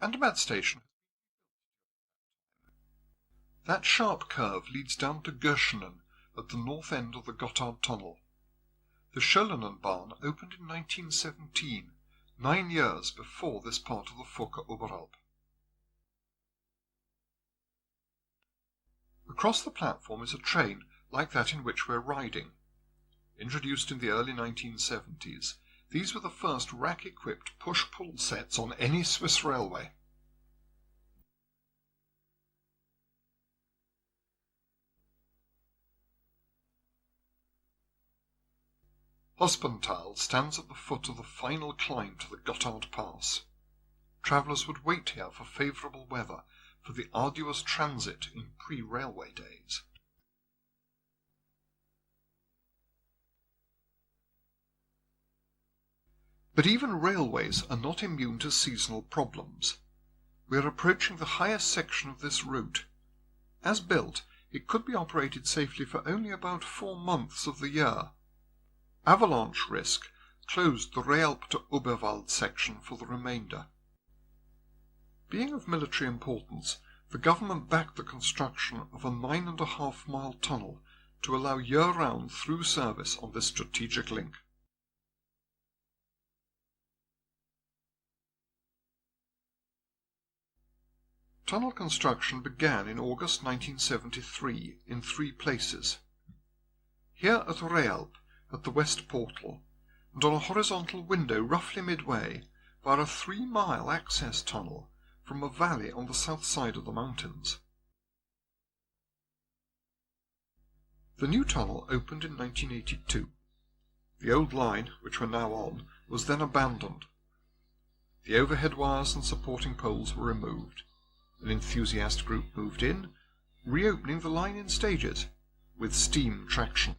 Andermatt station. That sharp curve leads down to Richleren at the north end of the Gotthard Tunnel. The Schöllenenbahn opened in 1917, 9 years before this part of the Furka Oberalp. Across the platform is a train like that in which we're riding. Introduced in the early 1970s, these were the first rack-equipped push-pull sets on any Swiss railway. Hospental stands at the foot of the final climb to the Gotthard Pass. Travellers would wait here for favourable weather for the arduous transit in pre-railway days. But even railways are not immune to seasonal problems. We are approaching the highest section of this route. As built, it could be operated safely for only about 4 months of the year. Avalanche risk closed the Realp to Oberwald section for the remainder. Being of military importance, the government backed the construction of a 9.5-mile tunnel to allow year-round through service on this strategic link. Tunnel construction began in August 1973 in 3 places. Here at Realp, at the west portal, and on a horizontal window roughly midway, via a 3-mile access tunnel from a valley on the south side of the mountains. The new tunnel opened in 1982. The old line, which we're now on, was then abandoned. The overhead wires and supporting poles were removed. An enthusiast group moved in, reopening the line in stages, with steam traction.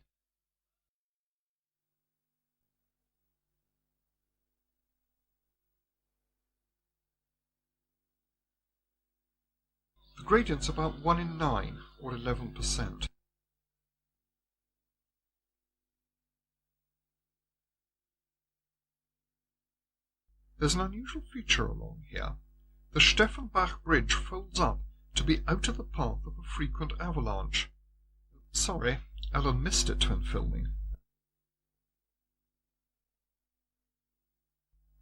The gradient's about 1 in 9, or 11%. There's an unusual feature along here. The Steffenbach bridge folds up to be out of the path of a frequent avalanche. Sorry, Alan missed it when filming.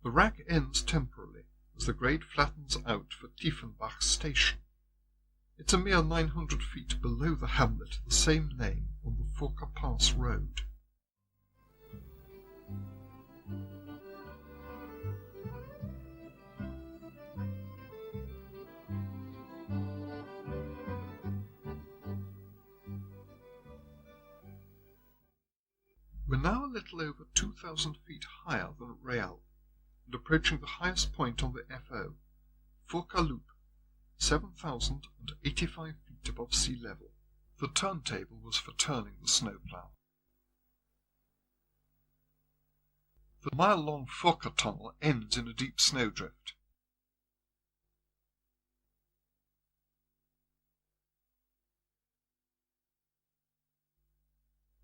The rack ends temporarily as the grade flattens out for Tiefenbach station. It's a mere 900 feet below the hamlet of the same name on the Furka Pass road. We're now a little over 2,000 feet higher than Realp, and approaching the highest point on the FO, Furka Loop, 7,085 feet above sea level. The turntable was for turning the snowplow. The mile-long Furka tunnel ends in a deep snowdrift.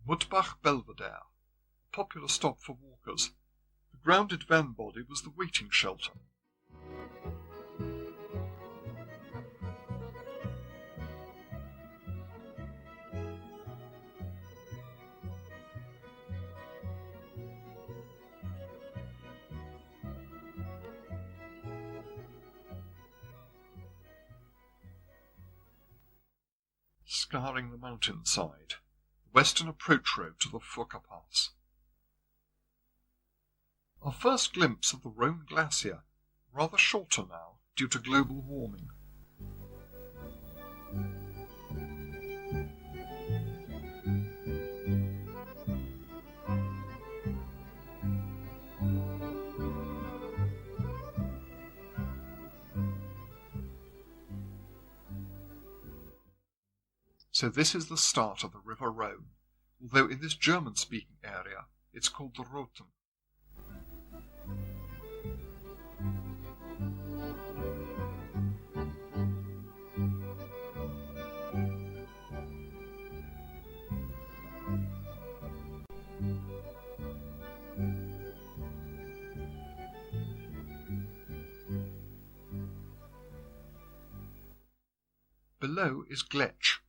Mudbach Belvedere, a popular stop for walkers. The grounded van body was the waiting shelter. Scouring the mountainside, the western approach road to the Furka Pass. Our first glimpse of the Rhône Glacier, rather shorter now due to global warming. So this is the start of the River Rhône, although in this German-speaking area it's called the Roten. Below is Gletscher,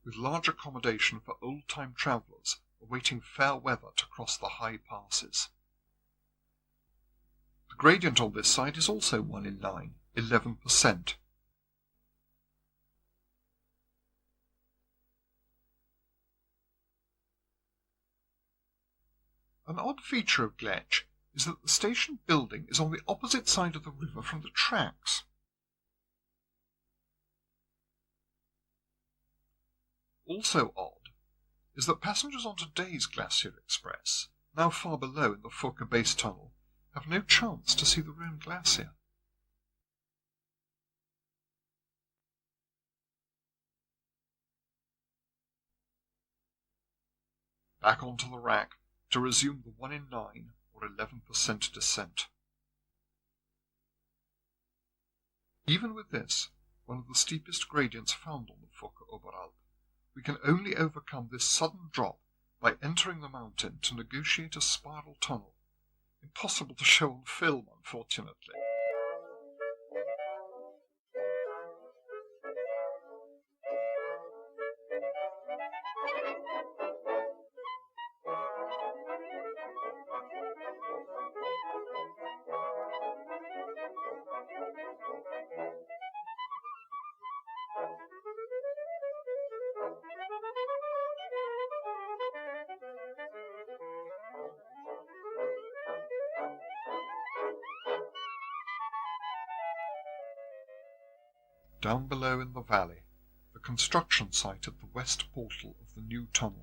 with large accommodation for old-time travellers awaiting fair weather to cross the high passes. The gradient on this side is also 1 in 9, 11%. An odd feature of Gletscher is that the station building is on the opposite side of the river from the tracks. Also odd is that passengers on today's Glacier Express, now far below in the Furka Base Tunnel, have no chance to see the Rhône Glacier. Back onto the rack to resume the 1 in 9 or 11% descent. Even with this, one of the steepest gradients found on the Furka Oberalp, we can only overcome this sudden drop by entering the mountain to negotiate a spiral tunnel. Impossible to show on film, unfortunately. Down below in the valley, the construction site at the west portal of the new tunnel.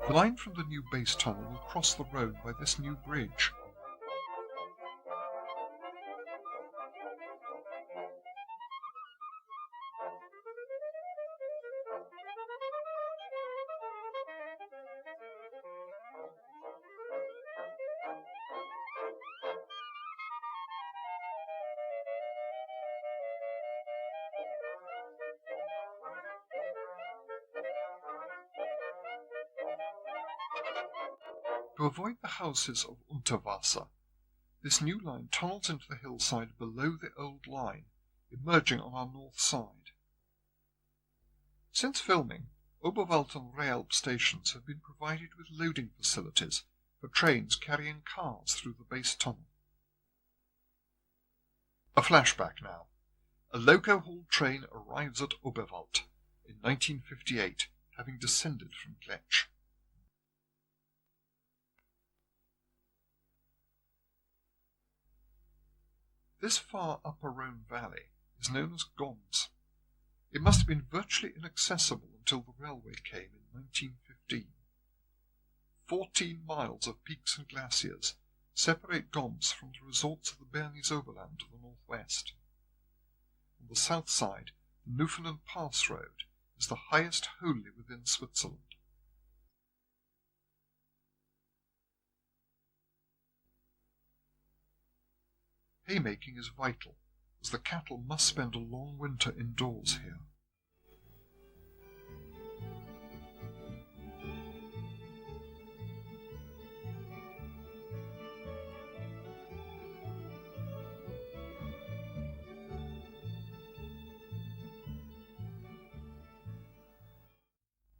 The line from the new base tunnel will cross the Rhône by this new bridge. To avoid the houses of Unterwasser, this new line tunnels into the hillside below the old line, emerging on our north side. Since filming, Oberwald and Realp stations have been provided with loading facilities for trains carrying cars through the base tunnel. A flashback now. A loco-hauled train arrives at Oberwald in 1958, having descended from Gletscher. This far upper Rhône valley is known as Goms. It must have been virtually inaccessible until the railway came in 1915. 14 miles of peaks and glaciers separate Goms from the resorts of the Bernese Oberland to the northwest. On the south side, the Newfoundland Pass Road is the highest wholly within Switzerland. Haymaking is vital, as the cattle must spend a long winter indoors here.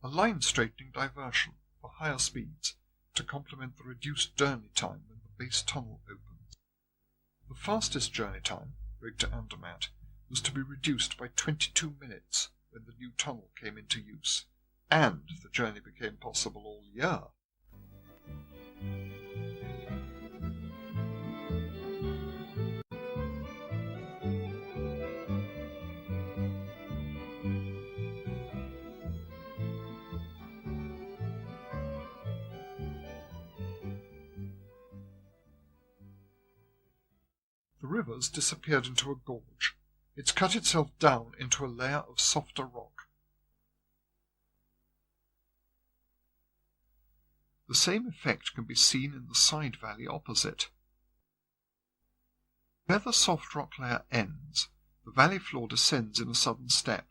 A line-straightening diversion for higher speeds to complement the reduced journey time when the base tunnel opens. The fastest journey time, Brig to Andermatt, was to be reduced by 22 minutes when the new tunnel came into use, and the journey became possible all year. The river's disappeared into a gorge. It's cut itself down into a layer of softer rock. The same effect can be seen in the side valley opposite. Where the soft rock layer ends, the valley floor descends in a sudden step,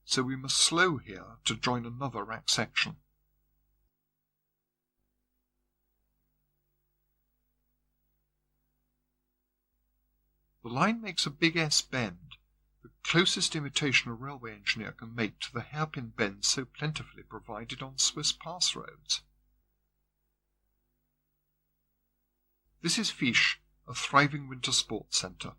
so we must slow here to join another rack section. The line makes a big S bend, the closest imitation a railway engineer can make to the hairpin bends so plentifully provided on Swiss pass roads. This is Fisch, a thriving winter sports centre.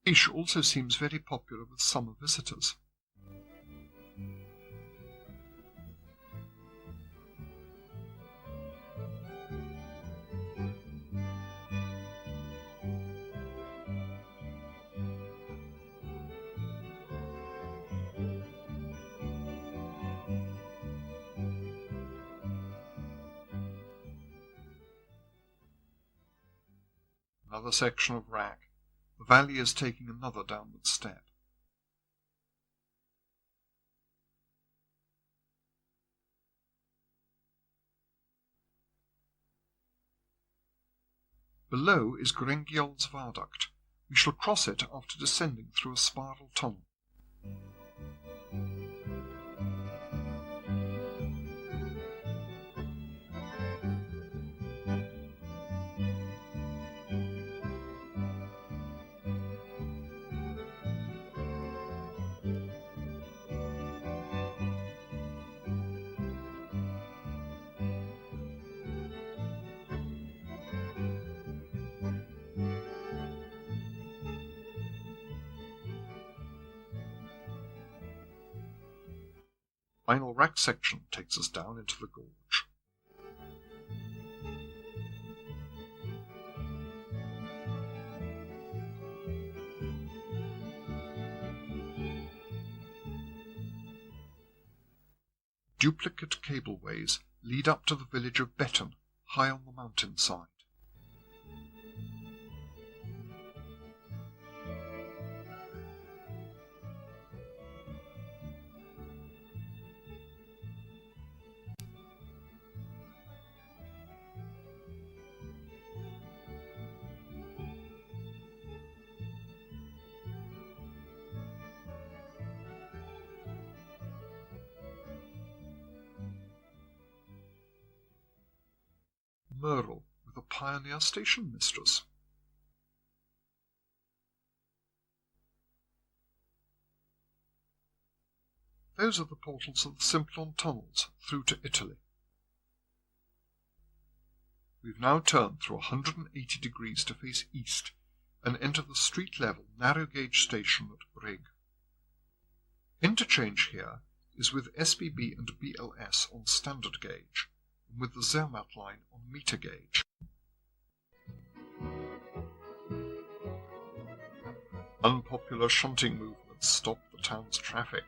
Fisch also seems very popular with summer visitors. Another section of rack. The valley is taking another downward step. Below is Grengiol's Viaduct. We shall cross it after descending through a spiral tunnel. Final rack section takes us down into the gorge. Duplicate cableways lead up to the village of Betten, high on the mountainside. Merle, with a pioneer station mistress. Those are the portals of the Simplon tunnels through to Italy. We've now turned through 180 degrees to face east and enter the street-level narrow-gauge station at Brig. Interchange here is with SBB and BLS on standard gauge, and with the Zermatt line on meter gauge. Unpopular shunting movements stop the town's traffic.